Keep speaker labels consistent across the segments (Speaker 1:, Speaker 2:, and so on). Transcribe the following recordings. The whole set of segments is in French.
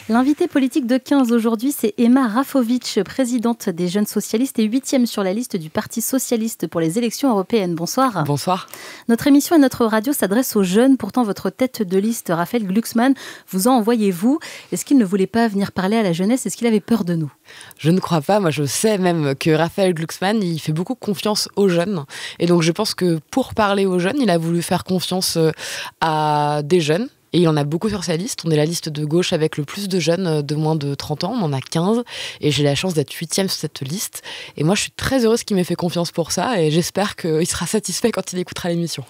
Speaker 1: L'invitée politique de 15 aujourd'hui, c'est Emma Rafovitch, présidente des Jeunes Socialistes et 8e sur la liste du Parti Socialiste pour les élections européennes. Bonsoir.
Speaker 2: Bonsoir.
Speaker 1: Notre émission et notre radio s'adressent aux jeunes. Pourtant, votre tête de liste, Raphaël Glucksmann, vous en envoyez-vous. Est-ce qu'il ne voulait pas venir parler à la jeunesse? Est-ce qu'il avait peur de nous?
Speaker 2: Je ne crois pas. Moi, je sais même que Raphaël Glucksmann, il fait beaucoup confiance aux jeunes. Et donc, je pense que pour parler aux jeunes, il a voulu faire confiance à des jeunes. Et il en a beaucoup sur sa liste. On est la liste de gauche avec le plus de jeunes de moins de 30 ans. On en a 15. Et j'ai la chance d'être 8e sur cette liste. Et moi, je suis très heureuse qu'il m'ait fait confiance pour ça. Et j'espère qu'il sera satisfait quand il écoutera l'émission.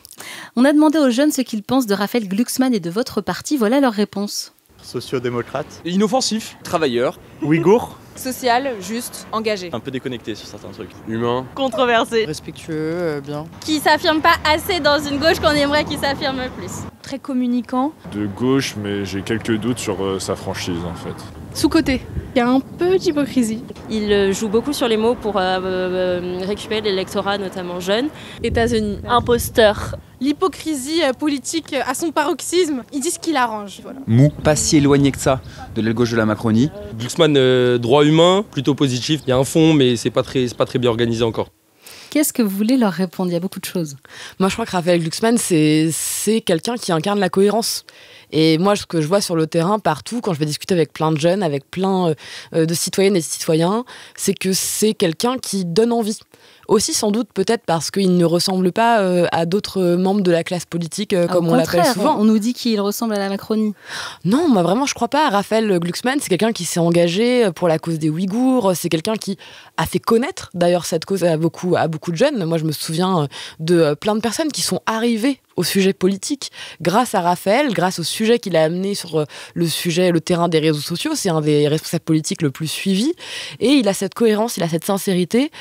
Speaker 1: On a demandé aux jeunes ce qu'ils pensent de Raphaël Glucksmann et de votre parti. Voilà leur réponse.
Speaker 3: Sociodémocrate.
Speaker 4: Inoffensif.
Speaker 5: Travailleur.
Speaker 3: Ouïghour.
Speaker 6: Social, juste, engagé.
Speaker 5: Un peu déconnecté sur certains trucs.
Speaker 4: Humain.
Speaker 6: Controversé.
Speaker 7: Respectueux, bien.
Speaker 8: Qui s'affirme pas assez dans une gauche qu'on aimerait qu'il s'affirme plus.
Speaker 6: Très communicant.
Speaker 9: De gauche, mais j'ai quelques doutes sur sa franchise en fait.
Speaker 10: Sous-côté. Il y a un peu d'hypocrisie.
Speaker 11: Il joue beaucoup sur les mots pour récupérer l'électorat, notamment jeune.
Speaker 8: États-Unis.
Speaker 10: Imposteur. L'hypocrisie politique à son paroxysme, il dit ce qu'il arrange. Voilà.
Speaker 12: Mou, pas si éloigné que ça de l'aile gauche de la Macronie.
Speaker 4: Glucksmann, droit humain, plutôt positif. Il y a un fond, mais c'est pas très bien organisé encore.
Speaker 1: Qu'est-ce que vous voulez leur répondre? Il y a beaucoup de choses.
Speaker 2: Moi, je crois que Raphaël Glucksmann, c'est quelqu'un qui incarne la cohérence. Et moi, ce que je vois sur le terrain, partout, quand je vais discuter avec plein de jeunes, avec plein de citoyennes et de citoyens, c'est que c'est quelqu'un qui donne envie. Aussi, sans doute, peut-être parce qu'il ne ressemble pas à d'autres membres de la classe politique, comme on l'appelle souvent.
Speaker 1: On nous dit qu'il ressemble à la Macronie.
Speaker 2: Non, moi vraiment, je crois pas. Raphaël Glucksmann, c'est quelqu'un qui s'est engagé pour la cause des Ouïghours. C'est quelqu'un qui a fait connaître, d'ailleurs, cette cause à beaucoup de jeunes. Moi, je me souviens de plein de personnes qui sont arrivées au sujet politique grâce à Raphaël, grâce au sujet qu'il a amené sur le terrain des réseaux sociaux. C'est un des responsables politiques le plus suivi. Et il a cette cohérence, il a cette sincérité.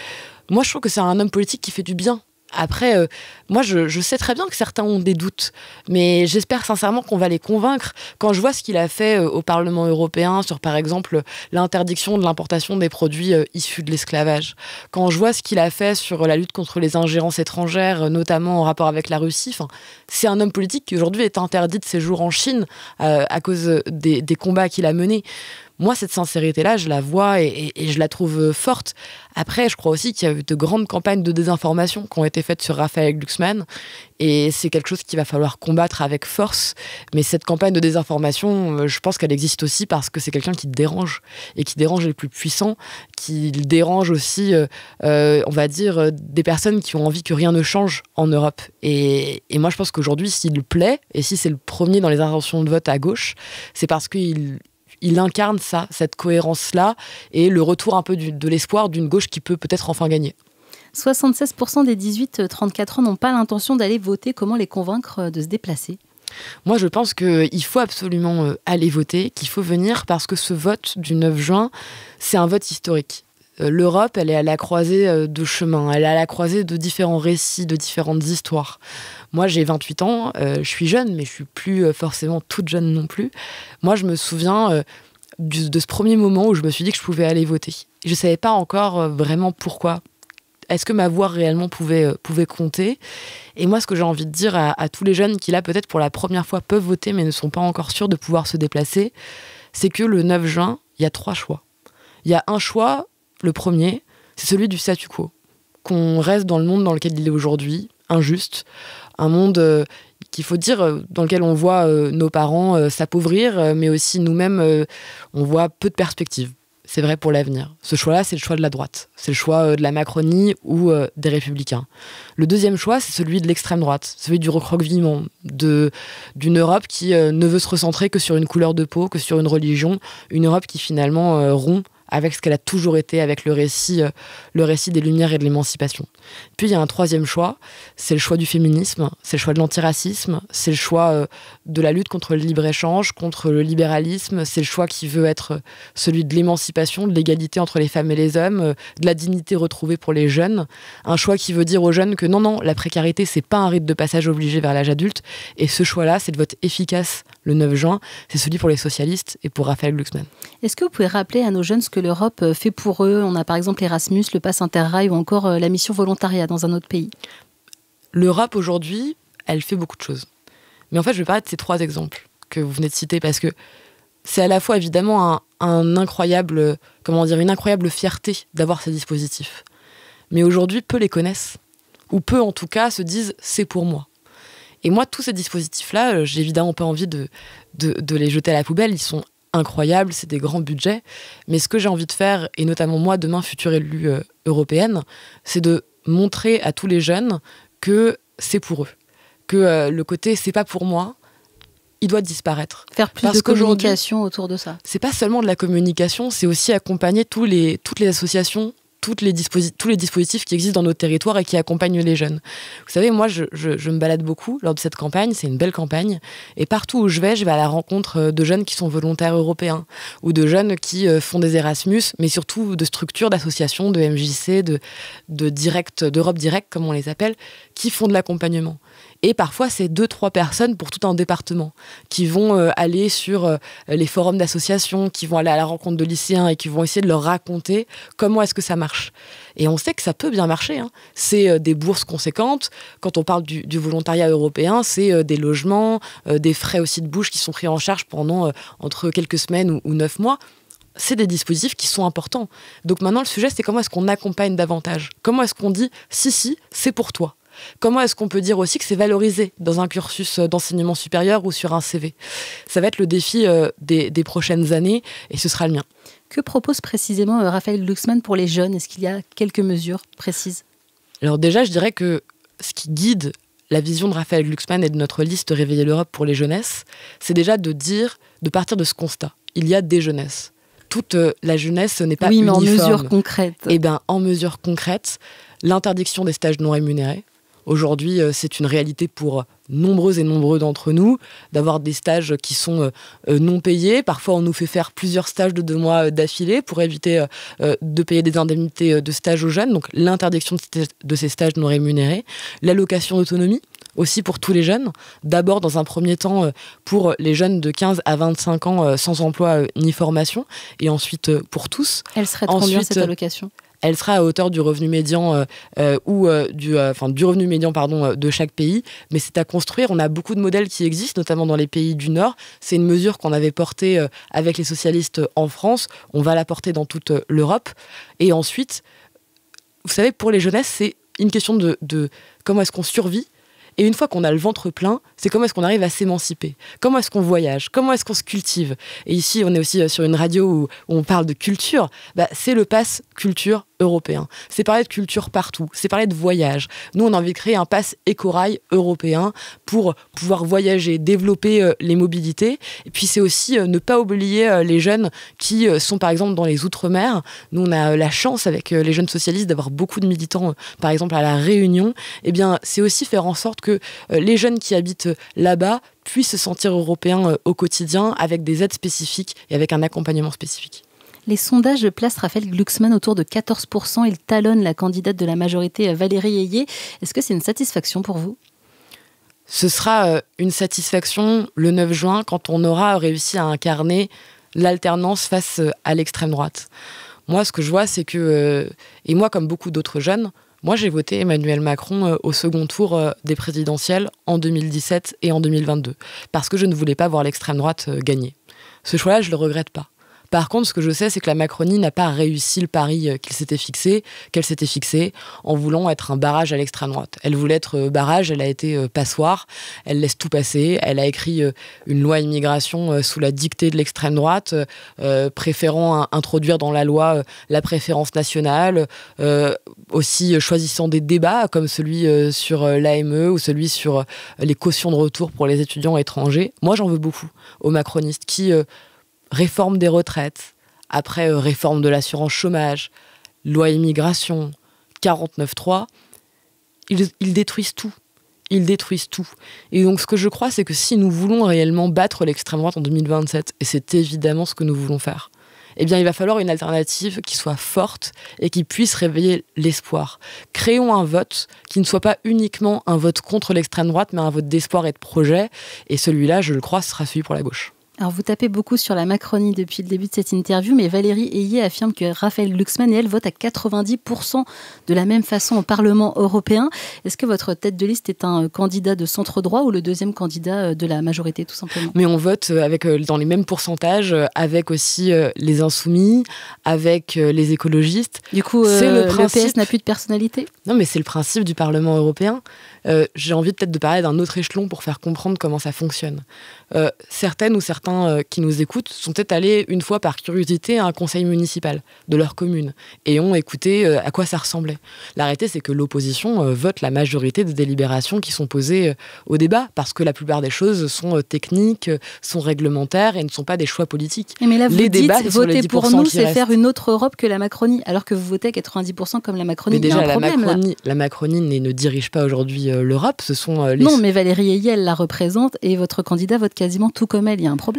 Speaker 2: Moi, je trouve que c'est un homme politique qui fait du bien. Après, moi, je sais très bien que certains ont des doutes, mais j'espère sincèrement qu'on va les convaincre. Quand je vois ce qu'il a fait au Parlement européen sur, par exemple, l'interdiction de l'importation des produits issus de l'esclavage, quand je vois ce qu'il a fait sur la lutte contre les ingérences étrangères, notamment en rapport avec la Russie, c'est un homme politique qui aujourd'hui est interdit de séjour en Chine à cause des combats qu'il a menés. Moi, cette sincérité-là, je la vois et je la trouve forte. Après, je crois aussi qu'il y a eu de grandes campagnes de désinformation qui ont été faites sur Raphaël Glucksmann. Et c'est quelque chose qu'il va falloir combattre avec force. Mais cette campagne de désinformation, je pense qu'elle existe aussi parce que c'est quelqu'un qui dérange. Et qui dérange les plus puissants. Qui dérange aussi, on va dire, des personnes qui ont envie que rien ne change en Europe. Et moi, je pense qu'aujourd'hui, s'il plaît, et si c'est le premier dans les intentions de vote à gauche, c'est parce qu'il incarne ça, cette cohérence-là, et le retour un peu de l'espoir d'une gauche qui peut peut-être enfin gagner.
Speaker 1: 76% des 18-34 ans n'ont pas l'intention d'aller voter. Comment les convaincre de se déplacer?
Speaker 2: Moi, je pense qu'il faut absolument aller voter, qu'il faut venir, parce que ce vote du 9 juin, c'est un vote historique. L'Europe, elle est à la croisée de chemins, elle est à la croisée de différents récits, de différentes histoires. Moi, j'ai 28 ans, je suis jeune, mais je suis plus forcément toute jeune non plus. Moi, je me souviens de ce premier moment où je me suis dit que je pouvais aller voter. Je ne savais pas encore vraiment pourquoi. Est-ce que ma voix réellement pouvait compter? Et moi, ce que j'ai envie de dire à tous les jeunes qui, là, peut-être pour la première fois, peuvent voter, mais ne sont pas encore sûrs de pouvoir se déplacer, c'est que le 9 juin, il y a 3 choix. Il y a un choix, le premier, c'est celui du statu quo. Qu'on reste dans le monde dans lequel il est aujourd'hui, injuste, un monde qu'il faut dire, dans lequel on voit nos parents s'appauvrir, mais aussi nous-mêmes, on voit peu de perspectives. C'est vrai pour l'avenir. Ce choix-là, c'est le choix de la droite. C'est le choix de la Macronie ou des Républicains. Le deuxième choix, c'est celui de l'extrême droite, celui du recroquevillement, d'une Europe qui ne veut se recentrer que sur une couleur de peau, que sur une religion, une Europe qui finalement rompt avec ce qu'elle a toujours été, avec le récit des Lumières et de l'émancipation. Puis il y a un troisième choix, c'est le choix du féminisme, c'est le choix de l'antiracisme, c'est le choix de la lutte contre le libre-échange, contre le libéralisme, c'est le choix qui veut être celui de l'émancipation, de l'égalité entre les femmes et les hommes, de la dignité retrouvée pour les jeunes, un choix qui veut dire aux jeunes que non, la précarité, c'est pas un rite de passage obligé vers l'âge adulte, et ce choix-là, c'est le vote efficace le 9 juin, c'est celui pour les socialistes et pour Raphaël Glucksmann.
Speaker 1: Est-ce que vous pouvez rappeler à nos jeunes ce que l'Europe fait pour eux? On a par exemple Erasmus, le Pass Interrail ou encore la mission volontariat dans un autre pays.
Speaker 2: L'Europe aujourd'hui, elle fait beaucoup de choses. Mais en fait, je vais parler de ces 3 exemples que vous venez de citer parce que c'est à la fois évidemment une incroyable fierté d'avoir ces dispositifs. Mais aujourd'hui, peu les connaissent, ou peu en tout cas se disent « c'est pour moi ». Et moi, tous ces dispositifs-là, j'ai évidemment pas envie de les jeter à la poubelle, ils sont incroyables, c'est des grands budgets, mais ce que j'ai envie de faire, et notamment moi, demain, future élue européenne, c'est de montrer à tous les jeunes que c'est pour eux, que le côté « c'est pas pour moi », il doit disparaître.
Speaker 1: Faire plus de communication autour de ça.
Speaker 2: C'est pas seulement de la communication, c'est aussi accompagner toutes les associations, tous les dispositifs qui existent dans notre territoire et qui accompagnent les jeunes. Vous savez, moi, je me balade beaucoup lors de cette campagne, c'est une belle campagne, et partout où je vais à la rencontre de jeunes qui sont volontaires européens, ou de jeunes qui font des Erasmus, mais surtout de structures, d'associations, de MJC, d'Europe Direct, comme on les appelle, qui font de l'accompagnement. Et parfois, c'est 2-3 personnes pour tout un département qui vont aller sur les forums d'associations, qui vont aller à la rencontre de lycéens et qui vont essayer de leur raconter comment est-ce que ça marche. Et on sait que ça peut bien marcher. Hein. C'est des bourses conséquentes. Quand on parle du volontariat européen, c'est des logements, des frais aussi de bouche qui sont pris en charge pendant entre quelques semaines ou 9 mois. C'est des dispositifs qui sont importants. Donc maintenant, le sujet, c'est comment est-ce qu'on accompagne davantage ? Comment est-ce qu'on dit « si, c'est pour toi ». Comment est-ce qu'on peut dire aussi que c'est valorisé dans un cursus d'enseignement supérieur ou sur un CV ? Ça va être le défi des prochaines années et ce sera le mien.
Speaker 1: Que propose précisément Raphaël Glucksmann pour les jeunes ? Est-ce qu'il y a quelques mesures précises ?
Speaker 2: Alors déjà, je dirais que ce qui guide la vision de Raphaël Glucksmann et de notre liste Réveiller l'Europe pour les jeunesses, c'est déjà de partir de ce constat. Il y a des jeunesses. Toute la jeunesse n'est pas uniforme.
Speaker 1: Oui, mais en mesures concrètes.
Speaker 2: Eh bien, en mesures concrètes, l'interdiction des stages non rémunérés. Aujourd'hui, c'est une réalité pour nombreux et nombreux d'entre nous, d'avoir des stages qui sont non payés. Parfois, on nous fait faire plusieurs stages de 2 mois d'affilée pour éviter de payer des indemnités de stage aux jeunes. Donc, l'interdiction de ces stages non rémunérés. L'allocation d'autonomie, aussi pour tous les jeunes. D'abord, dans un premier temps, pour les jeunes de 15 à 25 ans sans emploi ni formation. Et ensuite, pour tous.
Speaker 1: Elle serait de combien, cette allocation ?
Speaker 2: Elle sera à hauteur du revenu médian du revenu médian de chaque pays, mais c'est à construire. On a beaucoup de modèles qui existent, notamment dans les pays du Nord. C'est une mesure qu'on avait portée avec les socialistes en France. On va la porter dans toute l'Europe. Et ensuite, vous savez, pour les jeunesses, c'est une question de comment est-ce qu'on survit. Et une fois qu'on a le ventre plein, c'est comment est-ce qu'on arrive à s'émanciper ? Comment est-ce qu'on voyage ? Comment est-ce qu'on se cultive ? Et ici, on est aussi sur une radio où on parle de culture. C'est le pass culture européen. C'est parler de culture partout. C'est parler de voyage. Nous, on a envie de créer un pass écorail européen pour pouvoir voyager, développer les mobilités. Et puis, c'est aussi ne pas oublier les jeunes qui sont, par exemple, dans les Outre-mer. Nous, on a la chance, avec les jeunes socialistes, d'avoir beaucoup de militants, par exemple, à La Réunion. Eh bien, c'est aussi faire en sorte que les jeunes qui habitent là-bas puissent se sentir européens au quotidien avec des aides spécifiques et avec un accompagnement spécifique.
Speaker 1: Les sondages placent Raphaël Glucksmann autour de 14%. Il talonne la candidate de la majorité, Valérie Ayé. Est-ce que c'est une satisfaction pour vous ?
Speaker 2: Ce sera une satisfaction le 9 juin quand on aura réussi à incarner l'alternance face à l'extrême droite. Moi, ce que je vois, c'est que, et moi comme beaucoup d'autres jeunes, moi j'ai voté Emmanuel Macron au second tour des présidentielles en 2017 et en 2022, parce que je ne voulais pas voir l'extrême droite gagner. Ce choix-là, je ne le regrette pas. Par contre, ce que je sais, c'est que la Macronie n'a pas réussi le pari qu'elle s'était fixé en voulant être un barrage à l'extrême droite. Elle voulait être barrage, elle a été passoire, elle laisse tout passer, elle a écrit une loi immigration sous la dictée de l'extrême droite, préférant introduire dans la loi la préférence nationale, aussi choisissant des débats comme celui sur l'AME ou celui sur les cautions de retour pour les étudiants étrangers. Moi, j'en veux beaucoup aux macronistes qui... réforme des retraites, après réforme de l'assurance chômage, loi immigration, 49.3, ils détruisent tout. Ils détruisent tout. Et donc ce que je crois, c'est que si nous voulons réellement battre l'extrême droite en 2027, et c'est évidemment ce que nous voulons faire, eh bien il va falloir une alternative qui soit forte et qui puisse réveiller l'espoir. Créons un vote qui ne soit pas uniquement un vote contre l'extrême droite, mais un vote d'espoir et de projet. Et celui-là, je le crois, sera celui pour la gauche.
Speaker 1: Alors, vous tapez beaucoup sur la Macronie depuis le début de cette interview, mais Valérie Ayé affirme que Raphaël Glucksmann et elle votent à 90% de la même façon au Parlement européen. Est-ce que votre tête de liste est un candidat de centre-droit ou le deuxième candidat de la majorité, tout simplement ?
Speaker 2: Mais on vote dans les mêmes pourcentages, avec aussi les insoumis, avec les écologistes.
Speaker 1: Du coup, le PS n'a plus de personnalité ?
Speaker 2: Non, mais c'est le principe du Parlement européen. J'ai envie peut-être de parler d'un autre échelon pour faire comprendre comment ça fonctionne. Certaines ou certains qui nous écoutent sont peut-être allés une fois par curiosité à un conseil municipal de leur commune et ont écouté à quoi ça ressemblait. La réalité, c'est que l'opposition vote la majorité des délibérations qui sont posées au débat, parce que la plupart des choses sont techniques, sont réglementaires et ne sont pas des choix politiques.
Speaker 1: Mais là, vous
Speaker 2: les
Speaker 1: dites,
Speaker 2: débats,
Speaker 1: voter pour nous, c'est faire une autre Europe que la Macronie, alors que vous votez à 90% comme la Macronie.
Speaker 2: Mais déjà,
Speaker 1: il y a un problème,
Speaker 2: la Macronie ne dirige pas aujourd'hui l'Europe, ce sont les...
Speaker 1: Non, mais Valérie Ayé, elle la représente et votre candidat vote quasiment tout comme elle. Il y a un problème.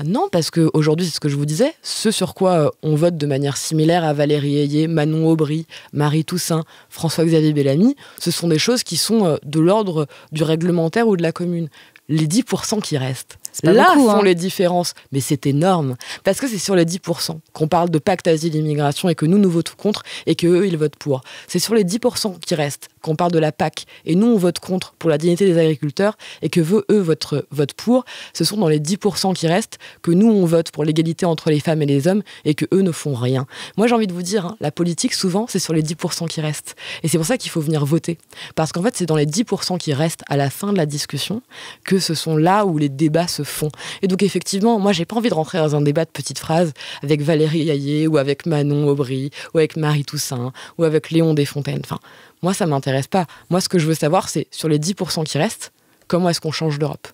Speaker 2: Non, parce qu'aujourd'hui, c'est ce que je vous disais, ce sur quoi on vote de manière similaire à Valérie Ayé, Manon Aubry, Marie Toussaint, François-Xavier Bellamy, ce sont des choses qui sont de l'ordre du réglementaire ou de la commune. Les 10% qui restent, là font les différences. Mais c'est énorme, parce que c'est sur les 10% qu'on parle de pacte asile-immigration et que nous votons contre et qu'eux, ils votent pour. C'est sur les 10% qui restent qu'on parle de la PAC et nous, on vote contre pour la dignité des agriculteurs et que eux votent pour. Ce sont dans les 10% qui restent que nous, on vote pour l'égalité entre les femmes et les hommes et que eux ne font rien. Moi, j'ai envie de vous dire, la politique, souvent, c'est sur les 10% qui restent. Et c'est pour ça qu'il faut venir voter. Parce qu'en fait, c'est dans les 10% qui restent à la fin de la discussion que ce sont là où les débats se font. Et donc, effectivement, moi, j'ai pas envie de rentrer dans un débat de petites phrases avec Valérie Ayé ou avec Manon Aubry ou avec Marie Toussaint ou avec Léon Desfontaines. Enfin, moi, ça m'intéresse pas. Moi, ce que je veux savoir, c'est sur les 10% qui restent, comment est-ce qu'on change l'Europe ?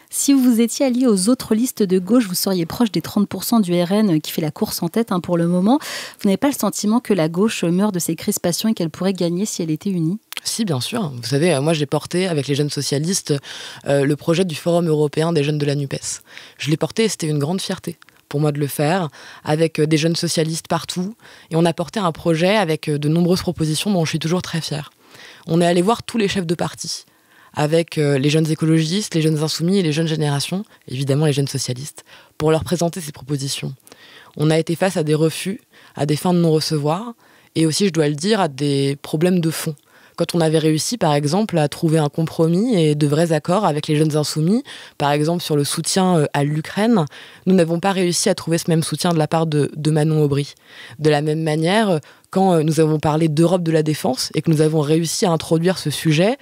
Speaker 1: Si vous étiez allié aux autres listes de gauche, vous seriez proche des 30% du RN qui fait la course en tête pour le moment. Vous n'avez pas le sentiment que la gauche meurt de ses crispations et qu'elle pourrait gagner si elle était unie ?
Speaker 2: Si, bien sûr. Vous savez, moi, j'ai porté avec les jeunes socialistes le projet du Forum européen des jeunes de la NUPES. Je l'ai porté et c'était une grande fierté pour moi de le faire, avec des jeunes socialistes partout. Et on a porté un projet avec de nombreuses propositions dont je suis toujours très fière. On est allé voir tous les chefs de parti, avec les jeunes écologistes, les jeunes insoumis et les jeunes générations, évidemment les jeunes socialistes, pour leur présenter ces propositions. On a été face à des refus, à des fins de non-recevoir, et aussi, je dois le dire, à des problèmes de fond. Quand on avait réussi, par exemple, à trouver un compromis et de vrais accords avec les jeunes insoumis, par exemple sur le soutien à l'Ukraine, nous n'avons pas réussi à trouver ce même soutien de la part de Manon Aubry. De la même manière, quand nous avons parlé d'Europe de la défense et que nous avons réussi à introduire ce sujet,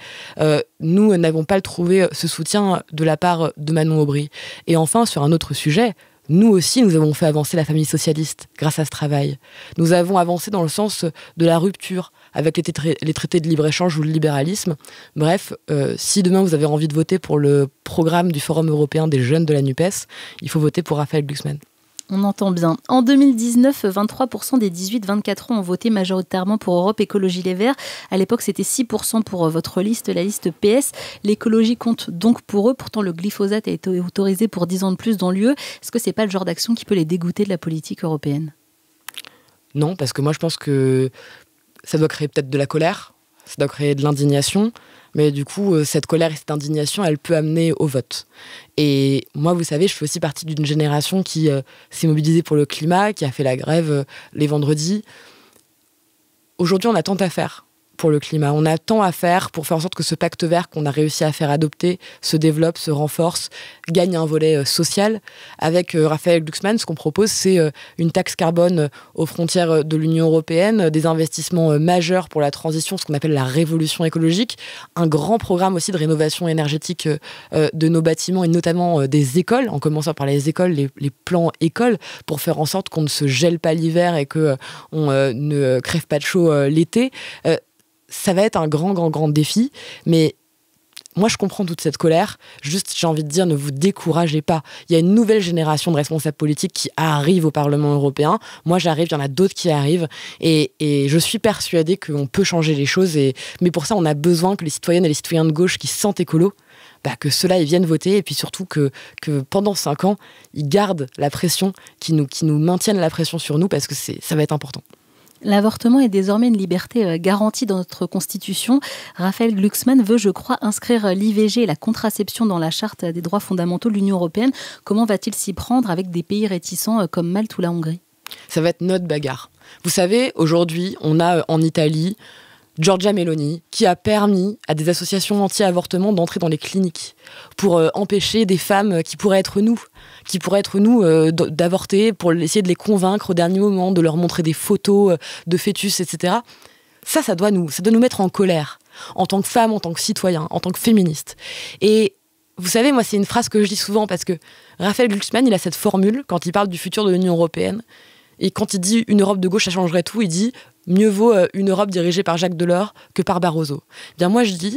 Speaker 2: nous n'avons pas trouvé ce soutien de la part de Manon Aubry. Et enfin, sur un autre sujet, nous aussi, nous avons fait avancer la famille socialiste grâce à ce travail. Nous avons avancé dans le sens de la rupture avec les traités de libre-échange ou le libéralisme. Bref, si demain vous avez envie de voter pour le programme du Forum européen des jeunes de la NUPES, il faut voter pour Raphaël Glucksmann.
Speaker 1: On entend bien. En 2019, 23% des 18-24 ans ont voté majoritairement pour Europe Écologie Les Verts. À l'époque, c'était 6% pour votre liste, la liste PS. L'écologie compte donc pour eux. Pourtant, le glyphosate a été autorisé pour 10 ans de plus dans l'UE. Est-ce que c'est pas le genre d'action qui peut les dégoûter de la politique européenne ?
Speaker 2: Non, parce que moi, je pense que ça doit créer peut-être de la colère, ça doit créer de l'indignation. Mais du coup, cette colère et cette indignation, elle peut amener au vote. Et moi, vous savez, je fais aussi partie d'une génération qui s'est mobilisée pour le climat, qui a fait la grève les vendredis. Aujourd'hui, on a tant à faire pour le climat. On a tant à faire pour faire en sorte que ce pacte vert qu'on a réussi à faire adopter se développe, se renforce, gagne un volet social. Avec Raphaël Glucksmann, ce qu'on propose, c'est une taxe carbone aux frontières de l'Union européenne, des investissements majeurs pour la transition, ce qu'on appelle la révolution écologique, un grand programme aussi de rénovation énergétique de nos bâtiments et notamment des écoles, en commençant par les écoles, les plans écoles, pour faire en sorte qu'on ne se gèle pas l'hiver et qu'on ne crève pas de chaud l'été. Ça va être un grand défi, mais moi je comprends toute cette colère. Juste, j'ai envie de dire, ne vous découragez pas. Il y a une nouvelle génération de responsables politiques qui arrive au Parlement européen. Moi j'arrive, il y en a d'autres qui arrivent, et je suis persuadée qu'on peut changer les choses. Mais pour ça, on a besoin que les citoyennes et les citoyens de gauche qui se sentent écolos, que ceux-là ils viennent voter, et puis surtout que pendant 5 ans, ils gardent la pression, qui nous maintiennent la pression sur nous, parce que ça va être important.
Speaker 1: L'avortement est désormais une liberté garantie dans notre Constitution. Raphaël Glucksmann veut, je crois, inscrire l'IVG et la contraception dans la Charte des droits fondamentaux de l'Union européenne. Comment va-t-il s'y prendre avec des pays réticents comme Malte ou la Hongrie ?
Speaker 2: Ça va être notre bagarre. Vous savez, aujourd'hui, on a en Italie Giorgia Meloni qui a permis à des associations anti-avortement d'entrer dans les cliniques pour empêcher des femmes qui pourraient être nous, d'avorter, pour essayer de les convaincre au dernier moment, de leur montrer des photos de fœtus, etc. Ça doit nous mettre en colère, en tant que femme, en tant que citoyen, en tant que féministe. Et vous savez, moi, c'est une phrase que je dis souvent parce que Raphaël Glucksmann, il a cette formule quand il parle du futur de l'Union européenne. Et quand il dit une Europe de gauche, ça changerait tout, il dit mieux vaut une Europe dirigée par Jacques Delors que par Barroso. Bien moi, je dis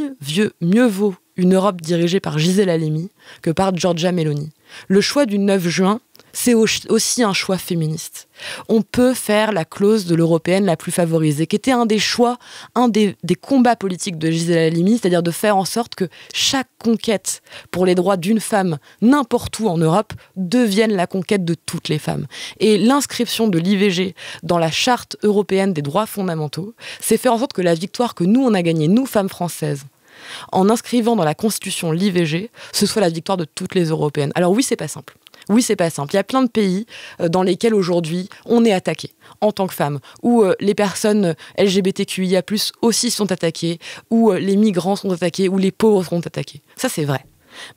Speaker 2: mieux vaut une Europe dirigée par Gisèle Halimi que par Giorgia Meloni. Le choix du 9 juin, c'est aussi un choix féministe. On peut faire la clause de l'européenne la plus favorisée, qui était un des combats politiques de Gisèle Halimi, c'est-à-dire de faire en sorte que chaque conquête pour les droits d'une femme, n'importe où en Europe, devienne la conquête de toutes les femmes. Et l'inscription de l'IVG dans la Charte européenne des droits fondamentaux, c'est faire en sorte que la victoire que nous, on a gagnée, nous, femmes françaises, en inscrivant dans la Constitution l'IVG, ce soit la victoire de toutes les européennes. Alors oui, c'est pas simple. Il y a plein de pays dans lesquels aujourd'hui on est attaqué en tant que femme, où les personnes LGBTQIA+, aussi sont attaquées, où les migrants sont attaqués, où les pauvres sont attaqués. Ça, c'est vrai.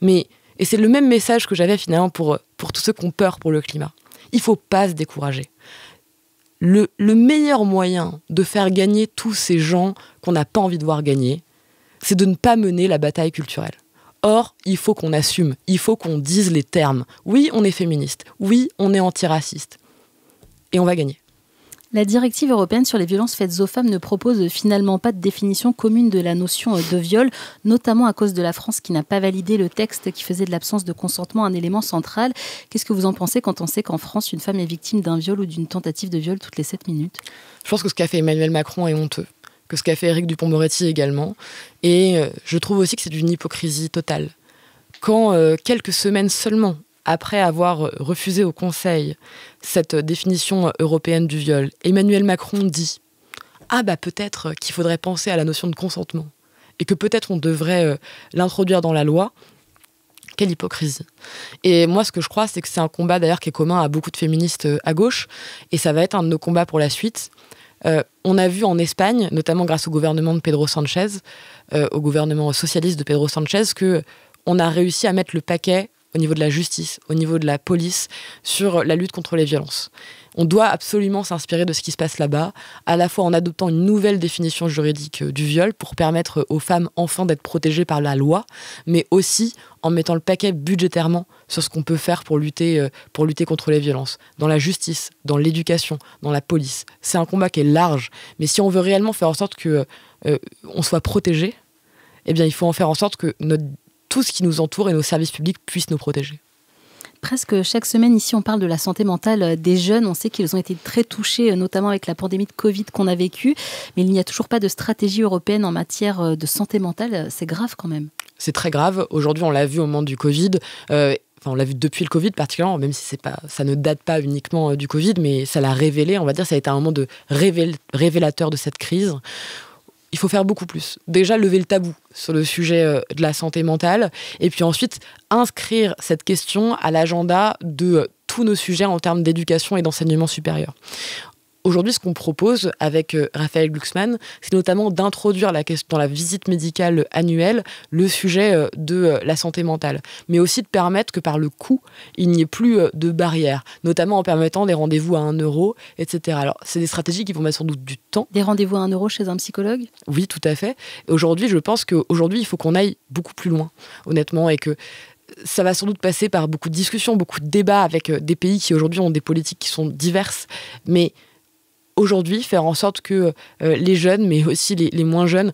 Speaker 2: Et c'est le même message que j'avais finalement pour tous ceux qui ont peur pour le climat. Il ne faut pas se décourager. Le meilleur moyen de faire gagner tous ces gens qu'on n'a pas envie de voir gagner, c'est de ne pas mener la bataille culturelle. Or, il faut qu'on assume, il faut qu'on dise les termes. Oui, on est féministe, oui, on est antiraciste. Et on va gagner.
Speaker 1: La directive européenne sur les violences faites aux femmes ne propose finalement pas de définition commune de la notion de viol, notamment à cause de la France qui n'a pas validé le texte qui faisait de l'absence de consentement un élément central. Qu'est-ce que vous en pensez quand on sait qu'en France, une femme est victime d'un viol ou d'une tentative de viol toutes les 7 minutes ?
Speaker 2: Je pense que ce qu'a fait Emmanuel Macron est honteux, que ce qu'a fait Éric Dupond-Moretti également. Et je trouve aussi que c'est d'une hypocrisie totale. Quand, quelques semaines seulement après avoir refusé au Conseil cette définition européenne du viol, Emmanuel Macron dit « Ah bah peut-être qu'il faudrait penser à la notion de consentement et que peut-être on devrait l'introduire dans la loi », quelle hypocrisie. Et moi, ce que je crois, c'est que c'est un combat d'ailleurs qui est commun à beaucoup de féministes à gauche, et ça va être un de nos combats pour la suite. On a vu en Espagne, notamment grâce au gouvernement de Pedro Sánchez, au gouvernement socialiste de Pedro Sánchez, qu'on a réussi à mettre le paquet au niveau de la justice, au niveau de la police, sur la lutte contre les violences. On doit absolument s'inspirer de ce qui se passe là-bas, à la fois en adoptant une nouvelle définition juridique du viol pour permettre aux femmes enfin d'être protégées par la loi, mais aussi en mettant le paquet budgétairement sur ce qu'on peut faire pour lutter contre les violences, dans la justice, dans l'éducation, dans la police. C'est un combat qui est large, mais si on veut réellement faire en sorte qu'on soit protégé, eh bien il faut en faire en sorte que tout ce qui nous entoure et nos services publics puissent nous protéger.
Speaker 1: Presque chaque semaine, ici, on parle de la santé mentale des jeunes. On sait qu'ils ont été très touchés, notamment avec la pandémie de Covid qu'on a vécue. Mais il n'y a toujours pas de stratégie européenne en matière de santé mentale. C'est grave quand même. C'est très grave. Aujourd'hui, on l'a vu au moment du Covid. On l'a vu depuis le Covid particulièrement, même si ça ne date pas uniquement du Covid, mais ça l'a révélé. On va dire ça a été un moment de révélateur de cette crise. Il faut faire beaucoup plus. Déjà, lever le tabou sur le sujet de la santé mentale, et puis ensuite inscrire cette question à l'agenda de tous nos sujets en termes d'éducation et d'enseignement supérieur. Aujourd'hui, ce qu'on propose avec Raphaël Glucksmann, c'est notamment d'introduire dans la visite médicale annuelle le sujet de la santé mentale, mais aussi de permettre que par le coût, il n'y ait plus de barrières, notamment en permettant des rendez-vous à 1 €, etc. Alors, c'est des stratégies qui vont mettre sans doute du temps. Des rendez-vous à 1 € chez un psychologue ? Oui, tout à fait. Aujourd'hui, je pense qu'aujourd'hui, il faut qu'on aille beaucoup plus loin, honnêtement, et que ça va sans doute passer par beaucoup de discussions, beaucoup de débats avec des pays qui aujourd'hui ont des politiques qui sont diverses, mais aujourd'hui, faire en sorte que les jeunes, mais aussi les moins jeunes,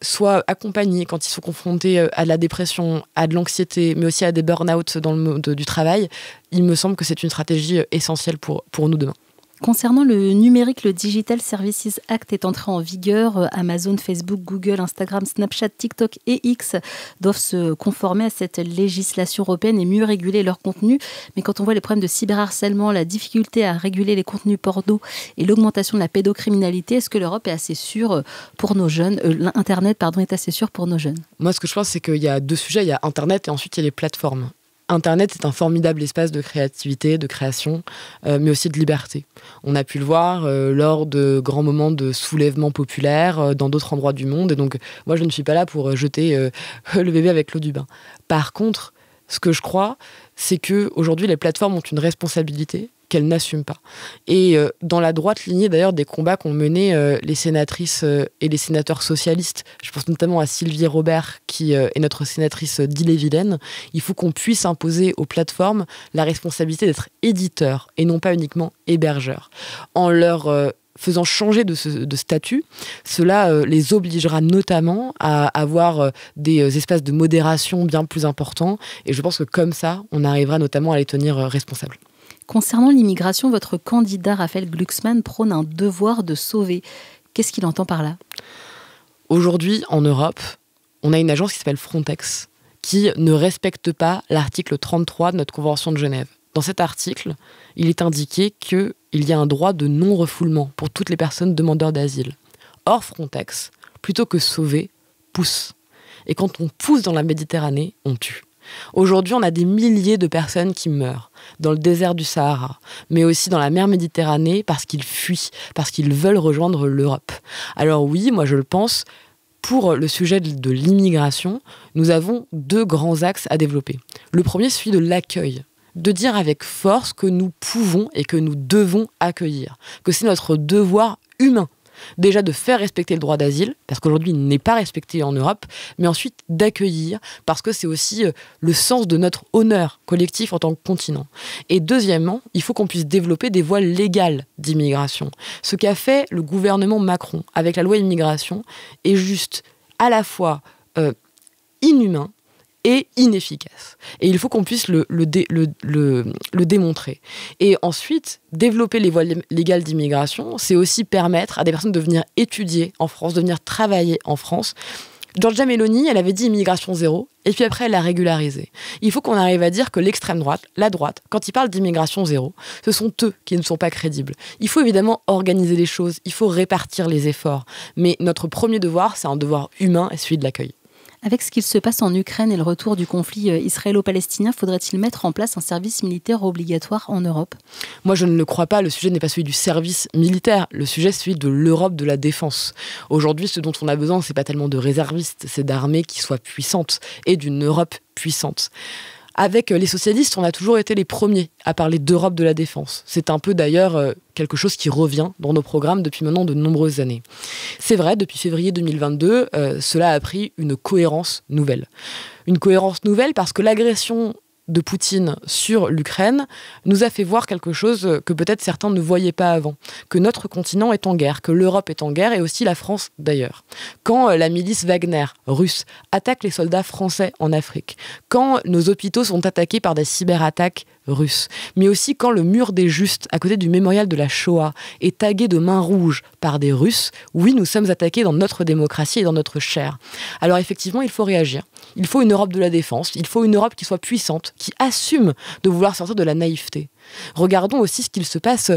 Speaker 1: soient accompagnés quand ils sont confrontés à de la dépression, à de l'anxiété, mais aussi à des burn-out dans le monde du travail, il me semble que c'est une stratégie essentielle pour nous demain. Concernant le numérique, le Digital Services Act est entré en vigueur. Amazon, Facebook, Google, Instagram, Snapchat, TikTok et X doivent se conformer à cette législation européenne et mieux réguler leur contenu. Mais quand on voit les problèmes de cyberharcèlement, la difficulté à réguler les contenus porno et l'augmentation de la pédocriminalité, est-ce que l'Europe est assez sûre pour nos jeunes Internet, est assez sûr pour nos jeunes?
Speaker 2: Moi, ce que je pense, c'est qu'il y a deux sujets. Il y a Internet et ensuite il y a les plateformes. Internet, c'est un formidable espace de créativité, de création, mais aussi de liberté. On a pu le voir lors de grands moments de soulèvement populaire dans d'autres endroits du monde. Et donc, moi, je ne suis pas là pour jeter le bébé avec l'eau du bain. Par contre, ce que je crois, c'est qu'aujourd'hui, les plateformes ont une responsabilité qu'elles n'assument pas. Et dans la droite lignée d'ailleurs des combats qu'ont menés les sénatrices et les sénateurs socialistes, je pense notamment à Sylvie Robert qui est notre sénatrice d'Ille-et-Vilaine, il faut qu'on puisse imposer aux plateformes la responsabilité d'être éditeurs et non pas uniquement hébergeurs. En leur faisant changer de statut, cela les obligera notamment à avoir des espaces de modération bien plus importants et je pense que comme ça, on arrivera notamment à les tenir responsables.
Speaker 1: Concernant l'immigration, votre candidat Raphaël Glucksmann prône un devoir de sauver. Qu'est-ce qu'il entend par là?
Speaker 2: Aujourd'hui, en Europe, on a une agence qui s'appelle Frontex, qui ne respecte pas l'article 33 de notre Convention de Genève. Dans cet article, il est indiqué qu'il y a un droit de non-refoulement pour toutes les personnes demandeurs d'asile. Or, Frontex, plutôt que sauver, pousse. Et quand on pousse dans la Méditerranée, on tue. Aujourd'hui, on a des milliers de personnes qui meurent dans le désert du Sahara, mais aussi dans la mer Méditerranée parce qu'ils fuient, parce qu'ils veulent rejoindre l'Europe. Alors oui, moi je le pense, pour le sujet de l'immigration, nous avons deux grands axes à développer. Le premier, celui de l'accueil. De dire avec force que nous pouvons et que nous devons accueillir, que c'est notre devoir humain. Déjà de faire respecter le droit d'asile, parce qu'aujourd'hui il n'est pas respecté en Europe, mais ensuite d'accueillir, parce que c'est aussi le sens de notre honneur collectif en tant que continent. Et deuxièmement, il faut qu'on puisse développer des voies légales d'immigration. Ce qu'a fait le gouvernement Macron avec la loi immigration est juste à la fois inhumain et inefficace. Et il faut qu'on puisse le démontrer. Et ensuite, développer les voies légales d'immigration, c'est aussi permettre à des personnes de venir étudier en France, de venir travailler en France. Giorgia Meloni, elle avait dit immigration zéro, et puis après, elle l'a régularisé. Il faut qu'on arrive à dire que l'extrême droite, la droite, quand ils parlent d'immigration zéro, ce sont eux qui ne sont pas crédibles. Il faut évidemment organiser les choses, il faut répartir les efforts. Mais notre premier devoir, c'est un devoir humain et celui de l'accueil.
Speaker 1: Avec ce qu'il se passe en Ukraine et le retour du conflit israélo-palestinien, faudrait-il mettre en place un service militaire obligatoire en Europe? Moi,
Speaker 2: je ne le crois pas. Le sujet n'est pas celui du service militaire. Le sujet, c'est celui de l'Europe de la défense. Aujourd'hui, ce dont on a besoin, c'est pas tellement de réservistes, c'est d'armées qui soient puissantes et d'une Europe puissante. Avec les socialistes, on a toujours été les premiers à parler d'Europe de la défense. C'est un peu d'ailleurs quelque chose qui revient dans nos programmes depuis maintenant de nombreuses années. C'est vrai, depuis février 2022, cela a pris une cohérence nouvelle. Une cohérence nouvelle parce que l'agression de Poutine sur l'Ukraine nous a fait voir quelque chose que peut-être certains ne voyaient pas avant, que notre continent est en guerre, que l'Europe est en guerre et aussi la France d'ailleurs. Quand la milice Wagner russe attaque les soldats français en Afrique, quand nos hôpitaux sont attaqués par des cyberattaques russes, mais aussi quand le mur des Justes, à côté du mémorial de la Shoah, est tagué de main rouge par des Russes, oui, nous sommes attaqués dans notre démocratie et dans notre chair. Alors effectivement, il faut réagir. Il faut une Europe de la défense, il faut une Europe qui soit puissante, qui assume de vouloir sortir de la naïveté. Regardons aussi ce qu'il se passe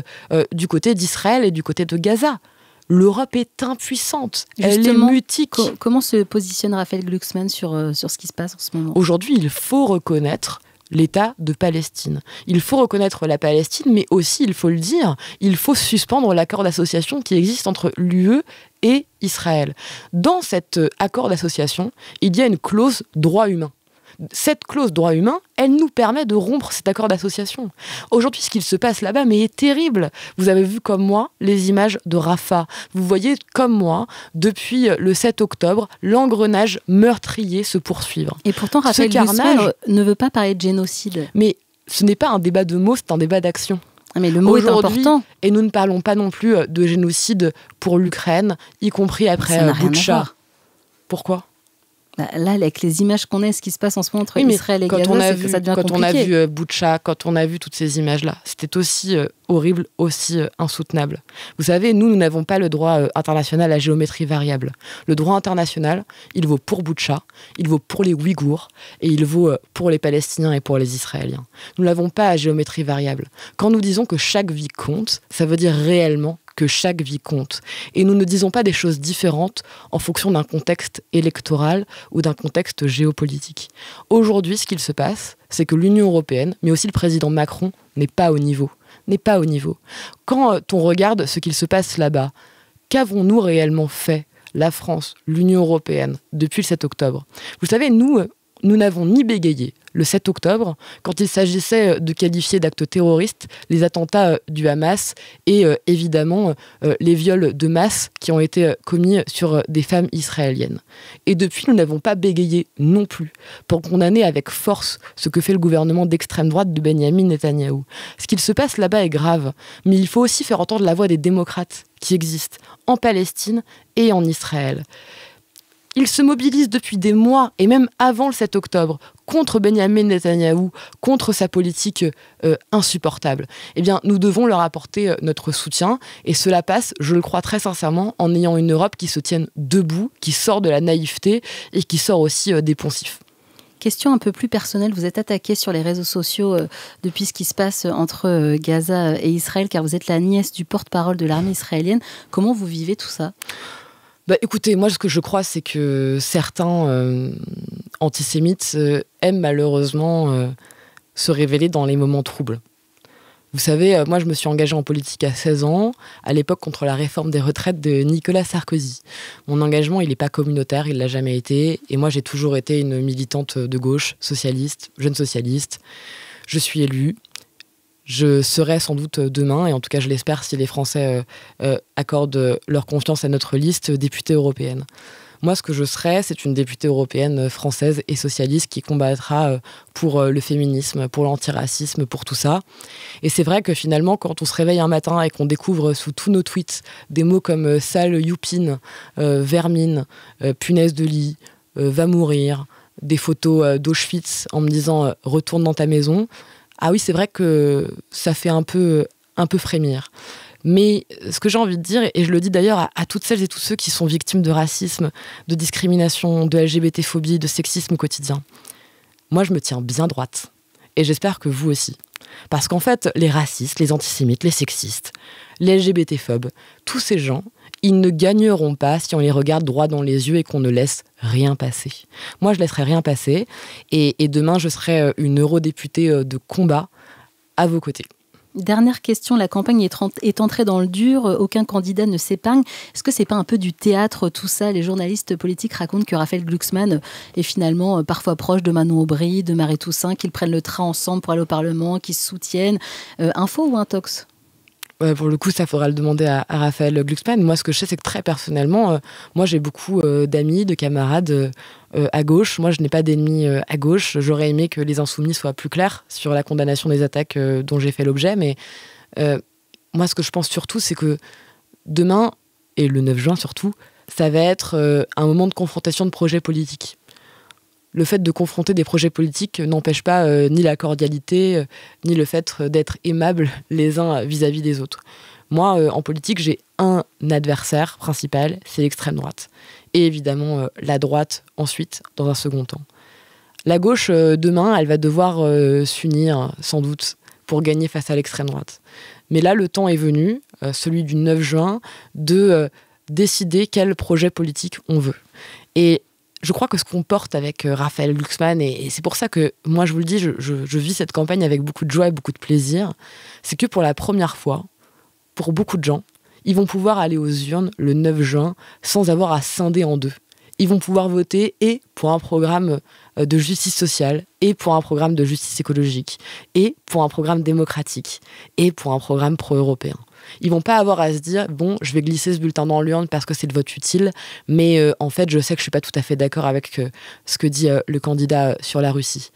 Speaker 2: du côté d'Israël et du côté de Gaza. L'Europe est impuissante, elle est mutique.
Speaker 1: Comment se positionne Raphaël Glucksmann sur ce qui se passe en ce moment?
Speaker 2: Aujourd'hui, il faut reconnaître l'État de Palestine. Il faut reconnaître la Palestine, mais aussi, il faut le dire, il faut suspendre l'accord d'association qui existe entre l'UE et Israël. Dans cet accord d'association, il y a une clause droit humain. Cette clause droit humain, elle nous permet de rompre cet accord d'association. Aujourd'hui, ce qu'il se passe là-bas, mais est terrible. Vous avez vu comme moi les images de Rafah. Vous voyez comme moi, depuis le 7 octobre, l'engrenage meurtrier se poursuivre.
Speaker 1: Et pourtant, Raphaël Glucksmann ne veut pas parler de génocide.
Speaker 2: Mais ce n'est pas un débat de mots, c'est un débat d'action.
Speaker 1: Mais le mot est important.
Speaker 2: Et nous ne parlons pas non plus de génocide pour l'Ukraine, y compris après Boutcha. Pourquoi ?
Speaker 1: Là, avec les images qu'on a, ce qui se passe en ce moment entre Israël et Gaza, ça devient compliqué.
Speaker 2: Quand on a vu Boutcha, quand on a vu toutes ces images-là, c'était aussi horrible, aussi insoutenable. Vous savez, nous n'avons pas le droit international à géométrie variable. Le droit international, il vaut pour Boutcha, il vaut pour les Ouïghours, et il vaut pour les Palestiniens et pour les Israéliens. Nous n'avons pas à géométrie variable. Quand nous disons que chaque vie compte, ça veut dire réellement que chaque vie compte. Et nous ne disons pas des choses différentes en fonction d'un contexte électoral ou d'un contexte géopolitique. Aujourd'hui, ce qu'il se passe, c'est que l'Union européenne, mais aussi le président Macron, n'est pas au niveau. Quand on regarde ce qu'il se passe là-bas, qu'avons-nous réellement fait, la France, l'Union européenne, depuis le 7 octobre ? Vous savez, nous n'avons ni bégayé le 7 octobre, quand il s'agissait de qualifier d'actes terroristes les attentats du Hamas et évidemment les viols de masse qui ont été commis sur des femmes israéliennes. Et depuis, nous n'avons pas bégayé non plus pour condamner avec force ce que fait le gouvernement d'extrême droite de Benyamin Netanyahou. Ce qu'il se passe là-bas est grave, mais il faut aussi faire entendre la voix des démocrates qui existent en Palestine et en Israël. Ils se mobilisent depuis des mois, et même avant le 7 octobre, contre Benyamin Netanyahou, contre sa politique insupportable. Eh bien, nous devons leur apporter notre soutien, et cela passe, je le crois très sincèrement, en ayant une Europe qui se tienne debout, qui sort de la naïveté, et qui sort aussi des poncifs.
Speaker 1: Question un peu plus personnelle, vous êtes attaquée sur les réseaux sociaux depuis ce qui se passe entre Gaza et Israël, car vous êtes la nièce du porte-parole de l'armée israélienne. Comment vous vivez tout ça ?
Speaker 2: Écoutez, moi, ce que je crois, c'est que certains antisémites aiment malheureusement se révéler dans les moments troubles. Vous savez, moi, je me suis engagée en politique à 16 ans, à l'époque contre la réforme des retraites de Nicolas Sarkozy. Mon engagement, il n'est pas communautaire, il ne l'a jamais été. Et moi, j'ai toujours été une militante de gauche, socialiste, jeune socialiste. Je suis élue. Je serai sans doute demain, et en tout cas je l'espère si les Français accordent leur confiance à notre liste, députée européenne. Moi, ce que je serai, c'est une députée européenne française et socialiste qui combattra pour le féminisme, pour l'antiracisme, pour tout ça. Et c'est vrai que finalement, quand on se réveille un matin et qu'on découvre sous tous nos tweets des mots comme sale youpine, vermine, punaise de lit, va mourir, des photos d'Auschwitz en me disant retourne dans ta maison, ah oui, c'est vrai que ça fait un peu frémir. Mais ce que j'ai envie de dire, et je le dis d'ailleurs à toutes celles et tous ceux qui sont victimes de racisme, de discrimination, de LGBT-phobie, de sexisme au quotidien, moi je me tiens bien droite. Et j'espère que vous aussi. Parce qu'en fait, les racistes, les antisémites, les sexistes, les LGBT-phobes, tous ces gens, ils ne gagneront pas si on les regarde droit dans les yeux et qu'on ne laisse rien passer. Moi, je laisserai rien passer. Et demain, je serai une eurodéputée de combat à vos côtés.
Speaker 1: Dernière question, la campagne est entrée dans le dur, aucun candidat ne s'épargne. Est-ce que c'est pas un peu du théâtre tout ça ? Les journalistes politiques racontent que Raphaël Glucksmann est finalement parfois proche de Manon Aubry, de Marie Toussaint, qu'ils prennent le train ensemble pour aller au Parlement, qu'ils se soutiennent. Info ou intox ?
Speaker 2: Pour le coup, ça faudra le demander à Raphaël Glucksmann. Moi, ce que je sais, c'est que très personnellement, moi, j'ai beaucoup d'amis, de camarades à gauche. Moi, je n'ai pas d'ennemis à gauche. J'aurais aimé que les Insoumis soient plus clairs sur la condamnation des attaques dont j'ai fait l'objet. Mais moi, ce que je pense surtout, c'est que demain, et le 9 juin surtout, ça va être un moment de confrontation de projets politiques. Le fait de confronter des projets politiques n'empêche pas ni la cordialité, ni le fait d'être aimables les uns vis-à-vis des autres. Moi, en politique, j'ai un adversaire principal, c'est l'extrême droite. Et évidemment, la droite, ensuite, dans un second temps. La gauche, demain, elle va devoir s'unir, sans doute, pour gagner face à l'extrême droite. Mais là, le temps est venu, celui du 9 juin, de décider quel projet politique on veut. Et je crois que ce qu'on porte avec Raphaël Glucksmann, et c'est pour ça que, moi je vous le dis, je vis cette campagne avec beaucoup de joie et beaucoup de plaisir, c'est que pour la première fois, pour beaucoup de gens, ils vont pouvoir aller aux urnes le 9 juin sans avoir à scinder en deux. Ils vont pouvoir voter et pour un programme de justice sociale, et pour un programme de justice écologique, et pour un programme démocratique, et pour un programme pro-européen. Ils vont pas avoir à se dire, bon, je vais glisser ce bulletin dans l'urne parce que c'est le vote utile, mais en fait, je sais que je suis pas tout à fait d'accord avec ce que dit le candidat sur la Russie.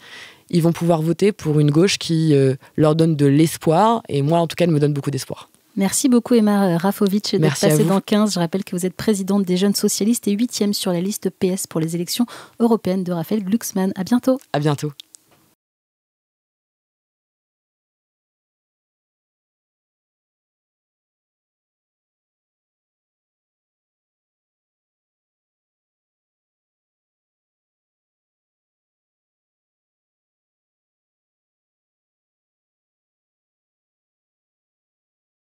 Speaker 2: Ils vont pouvoir voter pour une gauche qui leur donne de l'espoir, et moi, en tout cas, elle me donne beaucoup d'espoir.
Speaker 1: Merci beaucoup Emma Rafovic d'être
Speaker 2: Merci à
Speaker 1: passée
Speaker 2: vous.
Speaker 1: dans 15. Je rappelle que vous êtes présidente des Jeunes Socialistes et 8e sur la liste PS pour les élections européennes de Raphaël Glucksmann. À bientôt.
Speaker 2: À bientôt.